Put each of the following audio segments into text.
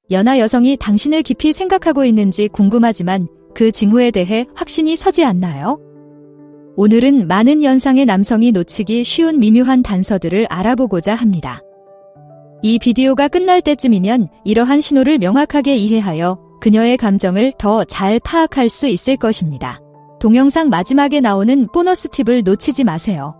연하 여성이 당신을 깊이 생각하고 있는지 궁금하지만 그 징후에 대해 확신이 서지 않나요? 오늘은 많은 연상의 남성이 놓치기 쉬운 미묘한 단서들을 알아보고자 합니다. 이 비디오가 끝날 때쯤이면 이러한 신호를 명확하게 이해하여 그녀의 감정을 더 잘 파악할 수 있을 것입니다. 동영상 마지막에 나오는 보너스 팁을 놓치지 마세요.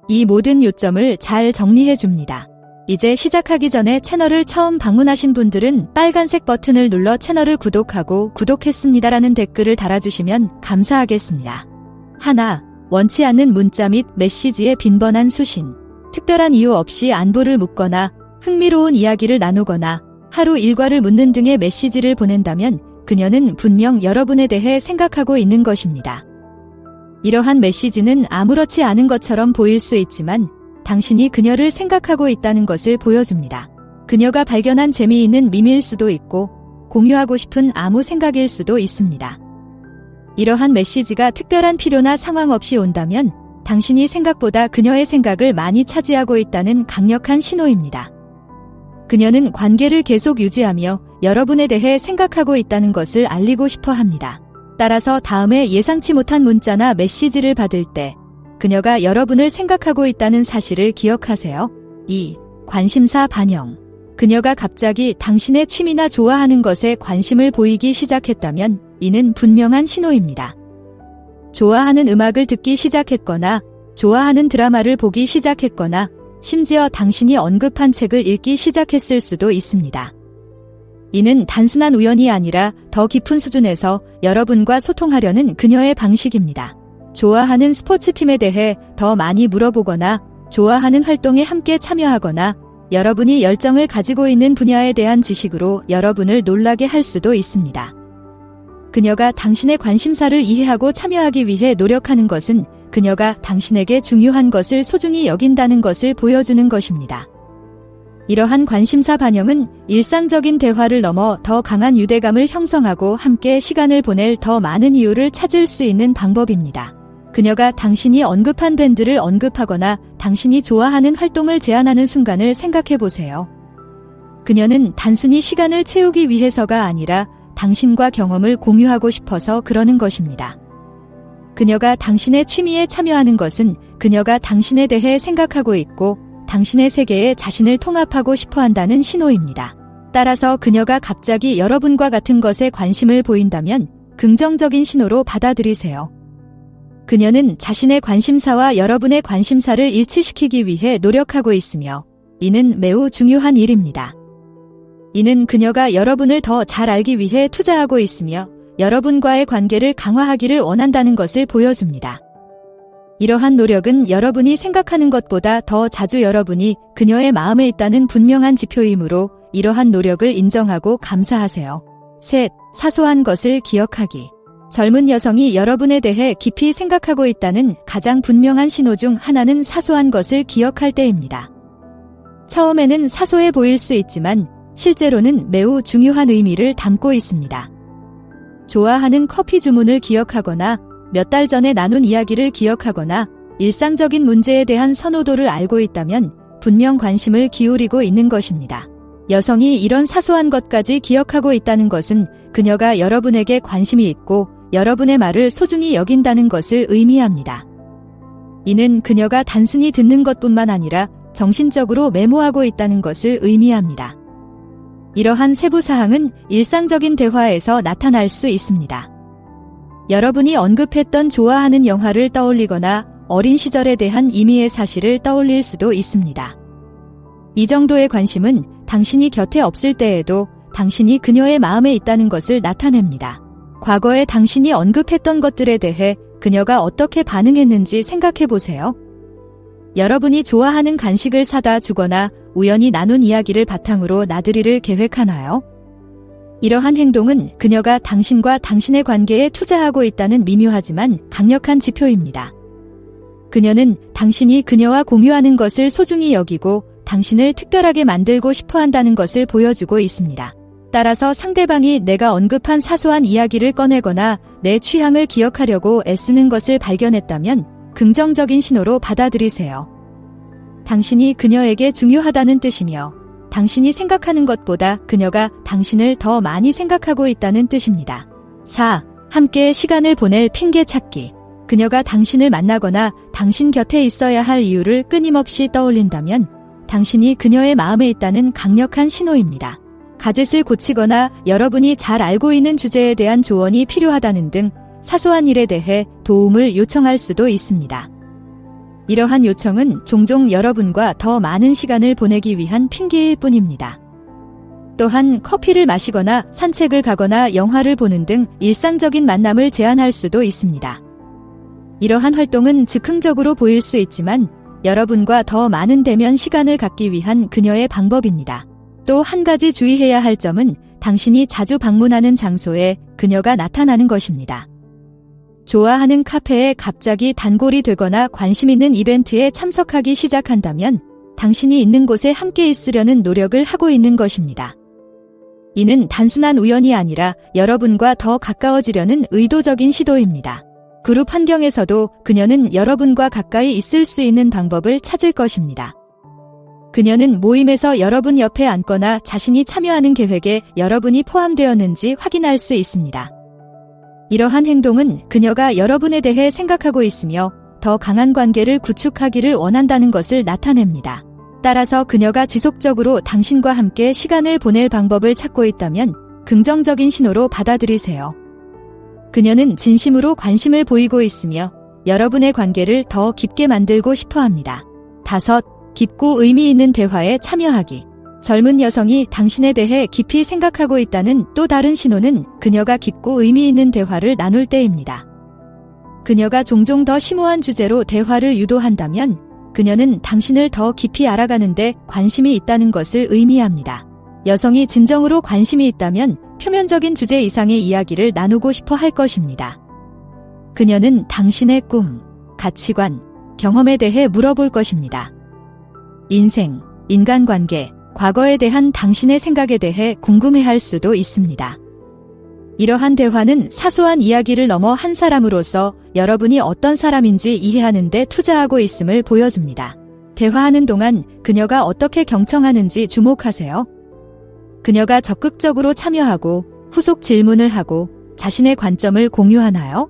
이 모든 요점을 잘 정리해 줍니다. 이제 시작하기 전에 채널을 처음 방문하신 분들은 빨간색 버튼을 눌러 채널을 구독하고 구독했습니다라는 댓글을 달아주시면 감사하겠습니다. 하나, 원치 않는 문자 및 메시지의 빈번한 수신. 특별한 이유 없이 안부를 묻거나 흥미로운 이야기를 나누거나 하루 일과를 묻는 등의 메시지를 보낸다면 그녀는 분명 여러분에 대해 생각하고 있는 것입니다. 이러한 메시지는 아무렇지 않은 것처럼 보일 수 있지만 당신이 그녀를 생각하고 있다는 것을 보여줍니다. 그녀가 발견한 재미있는 밈일 수도 있고 공유하고 싶은 아무 생각일 수도 있습니다. 이러한 메시지가 특별한 필요나 상황 없이 온다면 당신이 생각보다 그녀의 생각을 많이 차지하고 있다는 강력한 신호입니다. 그녀는 관계를 계속 유지하며 여러분에 대해 생각하고 있다는 것을 알리고 싶어 합니다. 따라서 다음에 예상치 못한 문자나 메시지를 받을 때 그녀가 여러분을 생각하고 있다는 사실을 기억하세요. 2. 관심사 반영. 그녀가 갑자기 당신의 취미나 좋아하는 것에 관심을 보이기 시작했다면 이는 분명한 신호입니다. 좋아하는 음악을 듣기 시작했거나 좋아하는 드라마를 보기 시작했거나 심지어 당신이 언급한 책을 읽기 시작했을 수도 있습니다. 이는 단순한 우연이 아니라 더 깊은 수준에서 여러분과 소통하려는 그녀의 방식입니다. 좋아하는 스포츠팀에 대해 더 많이 물어보거나 좋아하는 활동에 함께 참여하거나 여러분이 열정을 가지고 있는 분야에 대한 지식으로 여러분을 놀라게 할 수도 있습니다. 그녀가 당신의 관심사를 이해하고 참여하기 위해 노력하는 것은 그녀가 당신에게 중요한 것을 소중히 여긴다는 것을 보여주는 것입니다. 이러한 관심사 반영은 일상적인 대화를 넘어 더 강한 유대감을 형성하고 함께 시간을 보낼 더 많은 이유를 찾을 수 있는 방법입니다. 그녀가 당신이 언급한 밴드를 언급하거나 당신이 좋아하는 활동을 제안하는 순간을 생각해 보세요. 그녀는 단순히 시간을 채우기 위해서가 아니라 당신과 경험을 공유하고 싶어서 그러는 것입니다. 그녀가 당신의 취미에 참여하는 것은 그녀가 당신에 대해 생각하고 있고 당신의 세계에 자신을 통합하고 싶어 한다는 신호입니다. 따라서 그녀가 갑자기 여러분과 같은 것에 관심을 보인다면 긍정적인 신호로 받아들이세요. 그녀는 자신의 관심사와 여러분의 관심사를 일치시키기 위해 노력하고 있으며 이는 매우 중요한 일입니다. 이는 그녀가 여러분을 더 잘 알기 위해 투자하고 있으며 여러분과의 관계를 강화하기를 원한다는 것을 보여줍니다. 이러한 노력은 여러분이 생각하는 것보다 더 자주 여러분이 그녀의 마음에 있다는 분명한 지표이므로 이러한 노력을 인정하고 감사하세요. 셋, 사소한 것을 기억하기. 젊은 여성이 여러분에 대해 깊이 생각하고 있다는 가장 분명한 신호 중 하나는 사소한 것을 기억할 때입니다. 처음에는 사소해 보일 수 있지만 실제로는 매우 중요한 의미를 담고 있습니다. 좋아하는 커피 주문을 기억하거나 몇 달 전에 나눈 이야기를 기억하거나 일상적인 문제에 대한 선호도를 알고 있다면 분명 관심을 기울이고 있는 것입니다. 여성이 이런 사소한 것까지 기억하고 있다는 것은 그녀가 여러분에게 관심이 있고 여러분의 말을 소중히 여긴다는 것을 의미합니다. 이는 그녀가 단순히 듣는 것뿐만 아니라 정신적으로 메모하고 있다는 것을 의미합니다. 이러한 세부 사항은 일상적인 대화에서 나타날 수 있습니다. 여러분이 언급했던 좋아하는 영화를 떠올리거나 어린 시절에 대한 이미의 사실을 떠올릴 수도 있습니다. 이 정도의 관심은 당신이 곁에 없을 때에도 당신이 그녀의 마음에 있다는 것을 나타냅니다. 과거에 당신이 언급했던 것들에 대해 그녀가 어떻게 반응했는지 생각해 보세요. 여러분이 좋아하는 간식을 사다 주거나 우연히 나눈 이야기를 바탕으로 나들이를 계획하나요? 이러한 행동은 그녀가 당신과 당신의 관계에 투자하고 있다는 미묘하지만 강력한 지표입니다. 그녀는 당신이 그녀와 공유하는 것을 소중히 여기고 당신을 특별하게 만들고 싶어 한다는 것을 보여주고 있습니다. 따라서 상대방이 내가 언급한 사소한 이야기를 꺼내거나 내 취향을 기억하려고 애쓰는 것을 발견했다면 긍정적인 신호로 받아들이세요. 당신이 그녀에게 중요하다는 뜻이며 당신이 생각하는 것보다 그녀가 당신을 더 많이 생각하고 있다는 뜻입니다. 4. 함께 시간을 보낼 핑계 찾기. 그녀가 당신을 만나거나 당신 곁에 있어야 할 이유를 끊임없이 떠올린다면 당신이 그녀의 마음에 있다는 강력한 신호입니다. 가짓을 고치거나 여러분이 잘 알고 있는 주제에 대한 조언이 필요하다는 등 사소한 일에 대해 도움을 요청할 수도 있습니다. 이러한 요청은 종종 여러분과 더 많은 시간을 보내기 위한 핑계일 뿐입니다. 또한 커피를 마시거나 산책을 가거나 영화를 보는 등 일상적인 만남을 제안할 수도 있습니다. 이러한 활동은 즉흥적으로 보일 수 있지만 여러분과 더 많은 대면 시간을 갖기 위한 그녀의 방법입니다. 또 한 가지 주의해야 할 점은 당신이 자주 방문하는 장소에 그녀가 나타나는 것입니다. 좋아하는 카페에 갑자기 단골이 되거나 관심 있는 이벤트에 참석하기 시작한다면 당신이 있는 곳에 함께 있으려는 노력을 하고 있는 것입니다. 이는 단순한 우연이 아니라 여러분과 더 가까워지려는 의도적인 시도입니다. 그룹 환경에서도 그녀는 여러분과 가까이 있을 수 있는 방법을 찾을 것입니다. 그녀는 모임에서 여러분 옆에 앉거나 자신이 참여하는 계획에 여러분이 포함되었는지 확인할 수 있습니다. 이러한 행동은 그녀가 여러분에 대해 생각하고 있으며 더 강한 관계를 구축하기를 원한다는 것을 나타냅니다. 따라서 그녀가 지속적으로 당신과 함께 시간을 보낼 방법을 찾고 있다면 긍정적인 신호로 받아들이세요. 그녀는 진심으로 관심을 보이고 있으며 여러분의 관계를 더 깊게 만들고 싶어 합니다. 5. 깊고 의미 있는 대화에 참여하기. 젊은 여성이 당신에 대해 깊이 생각하고 있다는 또 다른 신호는 그녀가 깊고 의미 있는 대화를 나눌 때입니다. 그녀가 종종 더 심오한 주제로 대화를 유도한다면 그녀는 당신을 더 깊이 알아가는데 관심이 있다는 것을 의미합니다. 여성이 진정으로 관심이 있다면 표면적인 주제 이상의 이야기를 나누고 싶어 할 것입니다. 그녀는 당신의 꿈, 가치관, 경험에 대해 물어볼 것입니다. 인생, 인간관계, 과거에 대한 당신의 생각에 대해 궁금해할 수도 있습니다. 이러한 대화는 사소한 이야기를 넘어 한 사람으로서 여러분이 어떤 사람인지 이해하는 데 투자하고 있음을 보여줍니다. 대화하는 동안 그녀가 어떻게 경청하는지 주목하세요. 그녀가 적극적으로 참여하고 후속 질문을 하고 자신의 관점을 공유하나요?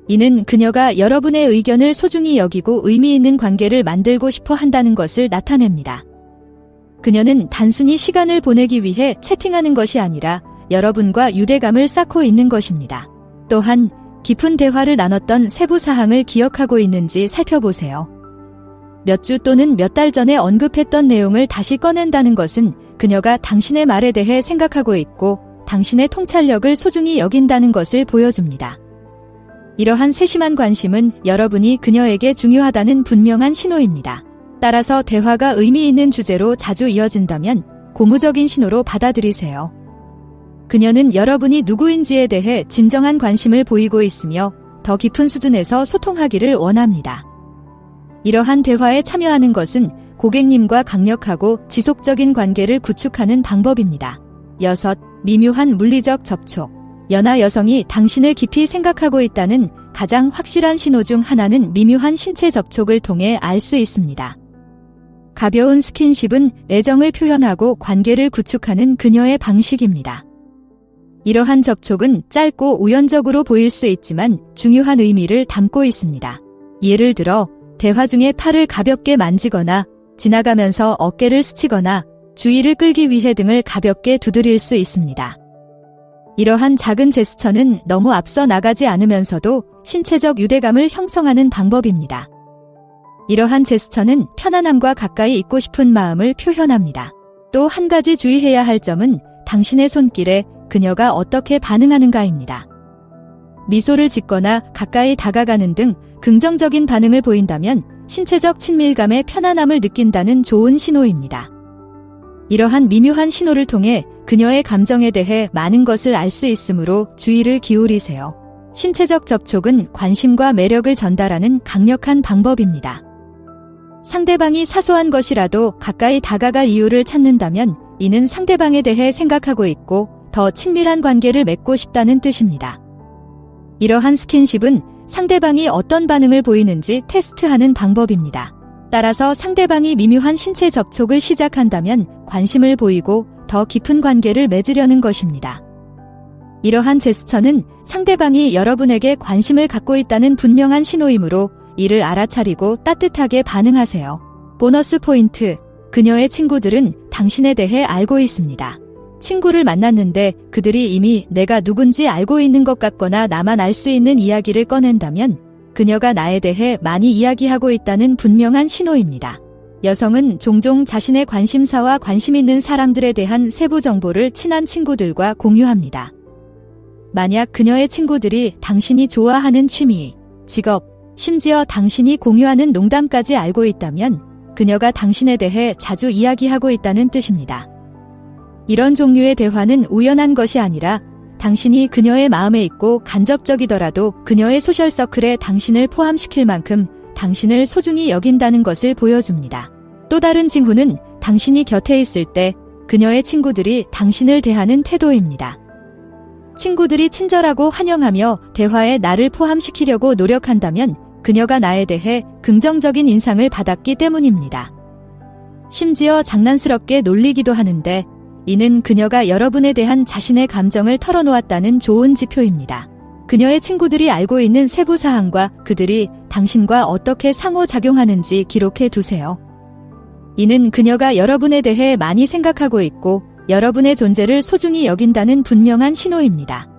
이는 그녀가 여러분의 의견을 소중히 여기고 의미 있는 관계를 만들고 싶어 한다는 것을 나타냅니다. 그녀는 단순히 시간을 보내기 위해 채팅하는 것이 아니라 여러분과 유대감을 쌓고 있는 것입니다. 또한 깊은 대화를 나눴던 세부 사항을 기억하고 있는지 살펴보세요. 몇 주 또는 몇 달 전에 언급했던 내용을 다시 꺼낸다는 것은 그녀가 당신의 말에 대해 생각하고 있고 당신의 통찰력을 소중히 여긴다는 것을 보여줍니다. 이러한 세심한 관심은 여러분이 그녀에게 중요하다는 분명한 신호입니다. 따라서 대화가 의미 있는 주제로 자주 이어진다면 고무적인 신호로 받아들이세요. 그녀는 여러분이 누구인지에 대해 진정한 관심을 보이고 있으며 더 깊은 수준에서 소통하기를 원합니다. 이러한 대화에 참여하는 것은 고객님과 강력하고 지속적인 관계를 구축하는 방법입니다. 6. 미묘한 물리적 접촉. 연하 여성이 당신을 깊이 생각하고 있다는 가장 확실한 신호 중 하나는 미묘한 신체 접촉을 통해 알 수 있습니다. 가벼운 스킨십은 애정을 표현하고 관계를 구축하는 그녀의 방식입니다. 이러한 접촉은 짧고 우연적으로 보일 수 있지만 중요한 의미를 담고 있습니다. 예를 들어 대화 중에 팔을 가볍게 만지거나 지나가면서 어깨를 스치거나 주의를 끌기 위해 등을 가볍게 두드릴 수 있습니다. 이러한 작은 제스처는 너무 앞서 나가지 않으면서도 신체적 유대감을 형성하는 방법입니다. 이러한 제스처는 편안함과 가까이 있고 싶은 마음을 표현합니다. 또 한 가지 주의해야 할 점은 당신의 손길에 그녀가 어떻게 반응하는가입니다. 미소를 짓거나 가까이 다가가는 등 긍정적인 반응을 보인다면 신체적 친밀감의 편안함을 느낀다는 좋은 신호입니다. 이러한 미묘한 신호를 통해 그녀의 감정에 대해 많은 것을 알 수 있으므로 주의를 기울이세요. 신체적 접촉은 관심과 매력을 전달하는 강력한 방법입니다. 상대방이 사소한 것이라도 가까이 다가갈 이유를 찾는다면 이는 상대방에 대해 생각하고 있고 더 친밀한 관계를 맺고 싶다는 뜻입니다. 이러한 스킨십은 상대방이 어떤 반응을 보이는지 테스트하는 방법입니다. 따라서 상대방이 미묘한 신체 접촉을 시작한다면 관심을 보이고 더 깊은 관계를 맺으려는 것입니다. 이러한 제스처는 상대방이 여러분에게 관심을 갖고 있다는 분명한 신호이므로 이를 알아차리고 따뜻하게 반응하세요. 보너스 포인트. 그녀의 친구들은 당신에 대해 알고 있습니다. 친구를 만났는데 그들이 이미 내가 누군지 알고 있는 것 같거나 나만 알 수 있는 이야기를 꺼낸다면 그녀가 나에 대해 많이 이야기하고 있다는 분명한 신호입니다. 여성은 종종 자신의 관심사와 관심 있는 사람들에 대한 세부 정보를 친한 친구들과 공유합니다. 만약 그녀의 친구들이 당신이 좋아하는 취미, 직업, 심지어 당신이 공유하는 농담까지 알고 있다면 그녀가 당신에 대해 자주 이야기하고 있다는 뜻입니다. 이런 종류의 대화는 우연한 것이 아니라 당신이 그녀의 마음에 있고 간접적이더라도 그녀의 소셜서클에 당신을 포함시킬 만큼 당신을 소중히 여긴다는 것을 보여줍니다. 또 다른 징후는 당신이 곁에 있을 때 그녀의 친구들이 당신을 대하는 태도입니다. 친구들이 친절하고 환영하며 대화에 나를 포함시키려고 노력한다면 그녀가 나에 대해 긍정적인 인상을 받았기 때문입니다. 심지어 장난스럽게 놀리기도 하는데 이는 그녀가 여러분에 대한 자신의 감정을 털어놓았다는 좋은 지표입니다. 그녀의 친구들이 알고 있는 세부 사항과 그들이 당신과 어떻게 상호작용하는지 기록해 두세요. 이는 그녀가 여러분에 대해 많이 생각하고 있고 여러분의 존재를 소중히 여긴다는 분명한 신호입니다.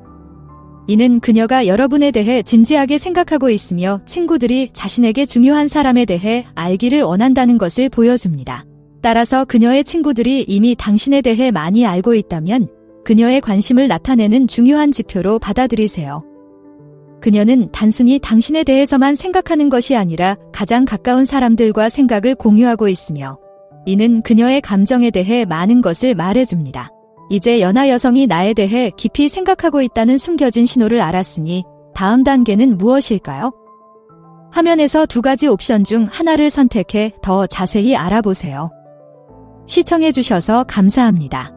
이는 그녀가 여러분에 대해 진지하게 생각하고 있으며 친구들이 자신에게 중요한 사람에 대해 알기를 원한다는 것을 보여줍니다. 따라서 그녀의 친구들이 이미 당신에 대해 많이 알고 있다면 그녀의 관심을 나타내는 중요한 지표로 받아들이세요. 그녀는 단순히 당신에 대해서만 생각하는 것이 아니라 가장 가까운 사람들과 생각을 공유하고 있으며 이는 그녀의 감정에 대해 많은 것을 말해줍니다. 이제 연하 여성이 나에 대해 깊이 생각하고 있다는 숨겨진 신호를 알았으니 다음 단계는 무엇일까요? 화면에서 두 가지 옵션 중 하나를 선택해 더 자세히 알아보세요. 시청해주셔서 감사합니다.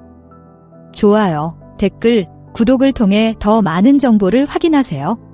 좋아요, 댓글, 구독을 통해 더 많은 정보를 확인하세요.